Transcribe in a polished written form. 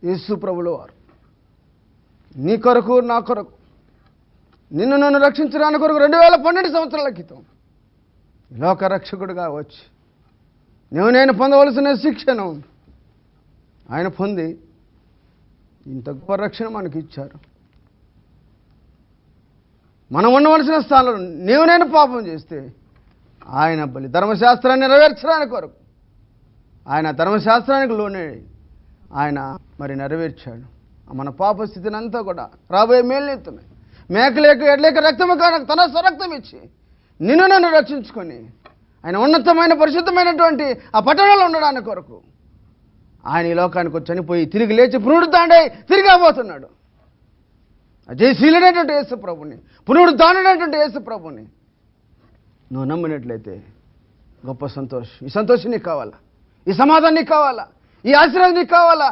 యేసు ప్రభుల వారు నీ కొరకు నా కొరకు నిన్ను నన్ను రక్షించడానికి కొరకు 2012 సంవత్సరాల క్రితం లోక రక్షకుడిగా వచ్చి నేను పొందవలసిన శిక్షను ఆయన పొంది ఇంత గొప్ప రక్షణ మనకి ఇచ్చారు. మనం ఉండవలసిన స్థానంలో నేను పాపం చేస్తే ఆయన బలి ధర్మశాస్త్రాన్ని నెరవేర్చడానికి కొరకు ఆయన ధర్మశాస్త్రానికి లోనే ఆయన మరి నెరవేర్చాడు. మన పాప స్థితిని అంతా కూడా రాబోయే మేలునెత్తమే మేకలేక ఎడ్లేక రక్తము కాక తన స్వరక్తం ఇచ్చి నిన్ను నన్ను రక్షించుకొని ఆయన ఉన్నతమైన పరిశుద్ధమైనటువంటి ఆ పట్టణంలో ఉండడానికి కొరకు ఆయన ఈ లోకానికి వచ్చి చనిపోయి తిరిగి లేచి పునరుద్ధాండై తిరిగి రాబోతున్నాడు. అజయశీలుడైనటువంటి యేసు ప్రభుని, పునరుద్ధానుడైనటువంటి యేసు ప్రభుని నువ్వు నమ్మినట్లయితే గొప్ప సంతోషం. ఈ సంతోషం నీకు కావాలా? ఈ సమాధానం నీకు కావాలా? ఈ ఆశీర్వాదం నీకు కావాలా?